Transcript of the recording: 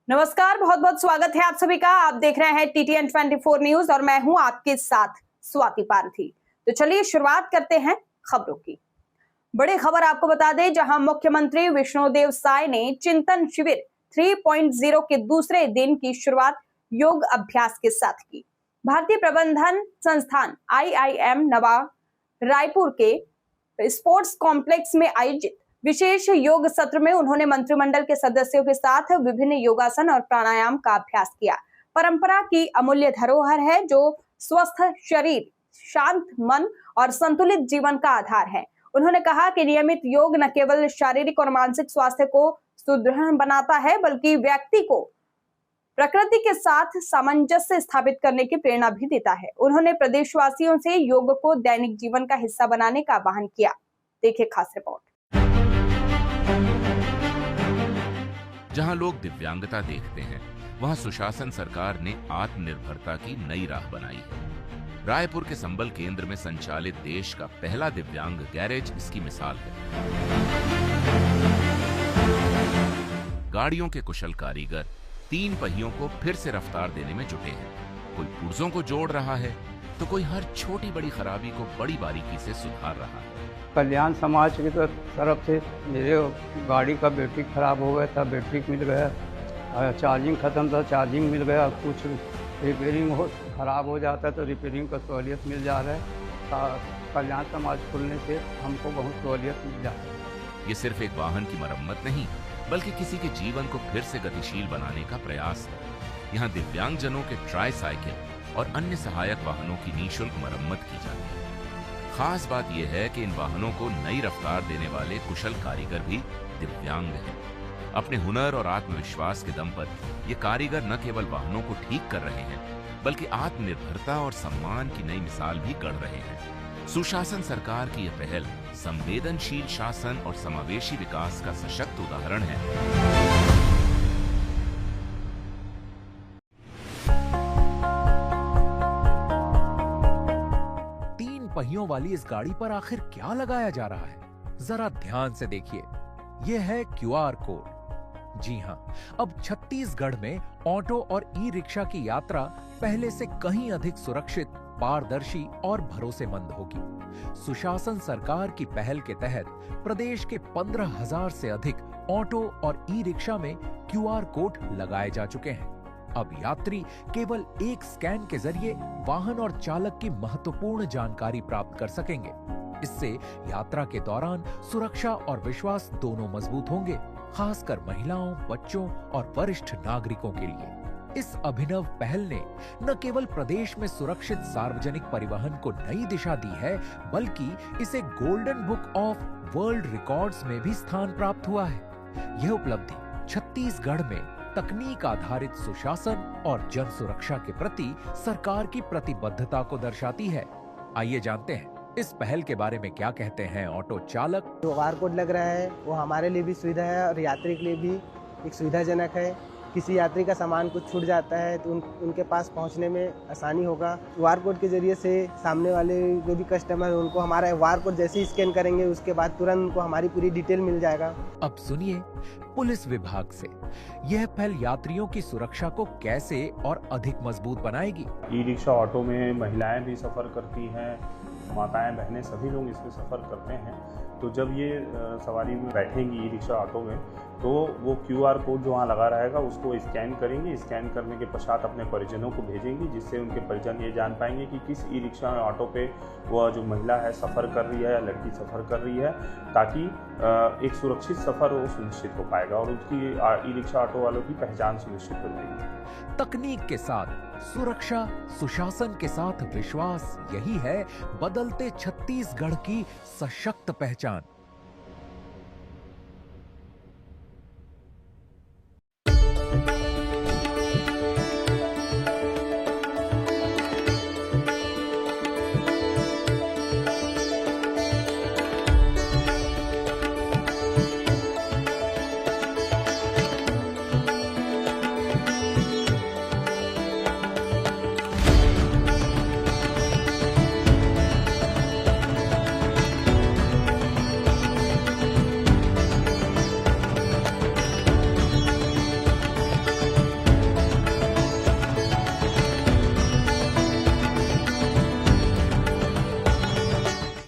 नमस्कार, बहुत बहुत स्वागत है आप सभी का। आप देख रहे हैं TTN 24 न्यूज और मैं हूं आपके साथ स्वाति पारथी। तो चलिए शुरुआत करते हैं खबरों की। बड़ी खबर आपको बता दें, जहां मुख्यमंत्री विष्णुदेव साय ने चिंतन शिविर 3.0 के दूसरे दिन की शुरुआत योग अभ्यास के साथ की। भारतीय प्रबंधन संस्थान IIM नवा रायपुर के स्पोर्ट्स कॉम्प्लेक्स में आयोजित विशेष योग सत्र में उन्होंने मंत्रिमंडल के सदस्यों के साथ विभिन्न योगासन और प्राणायाम का अभ्यास किया। परंपरा की अमूल्य धरोहर है जो स्वस्थ शरीर, शांत मन और संतुलित जीवन का आधार है। उन्होंने कहा कि नियमित योग न केवल शारीरिक और मानसिक स्वास्थ्य को सुदृढ़ बनाता है, बल्कि व्यक्ति को प्रकृति के साथ सामंजस्य स्थापित करने की प्रेरणा भी देता है। उन्होंने प्रदेशवासियों से योग को दैनिक जीवन का हिस्सा बनाने का आह्वान किया। देखिए खास रिपोर्ट। जहां लोग दिव्यांगता देखते हैं, वहां सुशासन सरकार ने आत्मनिर्भरता की नई राह बनाई है। रायपुर के संबल केंद्र में संचालित देश का पहला दिव्यांग गैरेज इसकी मिसाल है। गाड़ियों के कुशल कारीगर 3 पहियों को फिर से रफ्तार देने में जुटे हैं। कोई पुर्जों को जोड़ रहा है तो कोई हर छोटी बड़ी खराबी को बड़ी बारीकी से सुधार रहा है। कल्याण समाज की तरफ से मेरे गाड़ी का बैटरी ख़राब हो गया था, बैटरी मिल गया। चार्जिंग ख़त्म था, चार्जिंग मिल गया। कुछ रिपेयरिंग ख़राब हो जाता है तो रिपेयरिंग का सहूलियत मिल जा रहा है। कल्याण समाज खुलने से हमको बहुत सहूलियत मिल जा रही है। ये सिर्फ एक वाहन की मरम्मत नहीं, बल्कि किसी के जीवन को फिर से गतिशील बनाने का प्रयास है। यहाँ दिव्यांगजनों के ट्राईसाइकिल और अन्य सहायक वाहनों की निःशुल्क मरम्मत की जाती है। खास बात यह है कि इन वाहनों को नई रफ्तार देने वाले कुशल कारीगर भी दिव्यांग हैं। अपने हुनर और आत्मविश्वास के दम पर ये कारीगर न केवल वाहनों को ठीक कर रहे हैं, बल्कि आत्मनिर्भरता और सम्मान की नई मिसाल भी गढ़ रहे हैं। सुशासन सरकार की यह पहल संवेदनशील शासन और समावेशी विकास का सशक्त उदाहरण है। पहियों वाली इस गाड़ी पर आखिर क्या लगाया जा रहा है, जरा ध्यान से देखिए। यह है QR कोड। जी हां, अब छत्तीसगढ़ में ऑटो और ई-रिक्शा की यात्रा पहले से कहीं अधिक सुरक्षित, पारदर्शी और भरोसेमंद होगी। सुशासन सरकार की पहल के तहत प्रदेश के 15,000 से अधिक ऑटो और ई-रिक्शा में QR कोड लगाए जा चुके हैं। अब यात्री केवल एक स्कैन के जरिए वाहन और चालक की महत्वपूर्ण जानकारी प्राप्त कर सकेंगे। इससे यात्रा के दौरान सुरक्षा और विश्वास दोनों मजबूत होंगे, खासकर महिलाओं, बच्चों और वरिष्ठ नागरिकों के लिए। इस अभिनव पहल ने न केवल प्रदेश में सुरक्षित सार्वजनिक परिवहन को नई दिशा दी है, बल्कि इसे golden book of world records में भी स्थान प्राप्त हुआ है। यह उपलब्धि छत्तीसगढ़ में तकनीक आधारित सुशासन और जन सुरक्षा के प्रति सरकार की प्रतिबद्धता को दर्शाती है। आइए जानते हैं इस पहल के बारे में क्या कहते हैं ऑटो चालक। जो QR कोड लग रहा है वो हमारे लिए भी सुविधा है और यात्री के लिए भी एक सुविधाजनक है। किसी यात्री का सामान कुछ छूट जाता है तो उनके पास पहुंचने में आसानी होगा। QR कोड के जरिए से सामने वाले जो भी कस्टमर है उनको हमारा QR कोड जैसे ही स्कैन करेंगे उसके बाद तुरंत उनको हमारी पूरी डिटेल मिल जाएगा। अब सुनिए पुलिस विभाग से यह पहल यात्रियों की सुरक्षा को कैसे और अधिक मजबूत बनाएगी। ई-रिक्शा ऑटो में महिलाएं भी सफ़र करती हैं, माताएं बहनें सभी लोग इसमें सफ़र करते हैं। तो जब ये सवारी में बैठेंगी ई-रिक्शा ऑटो में तो वो QR कोड जो वहाँ लगा रहेगा उसको स्कैन करेंगे। स्कैन करने के पश्चात अपने परिजनों को भेजेंगी, जिससे उनके परिजन ये जान पाएंगे कि किस ई-रिक्शा ऑटो पे वह जो महिला है सफ़र कर रही है या लड़की सफ़र कर रही है, ताकि एक सुरक्षित सफ़र वो सुनिश्चित हो पाएगा और उसकी ई-रिक्शा ऑटो वालों की पहचान सुनिश्चित हो जाएगी। तकनीक के साथ सुरक्षा, सुशासन के साथ विश्वास, यही है बदलते छत्तीसगढ़ की सशक्त पहचान।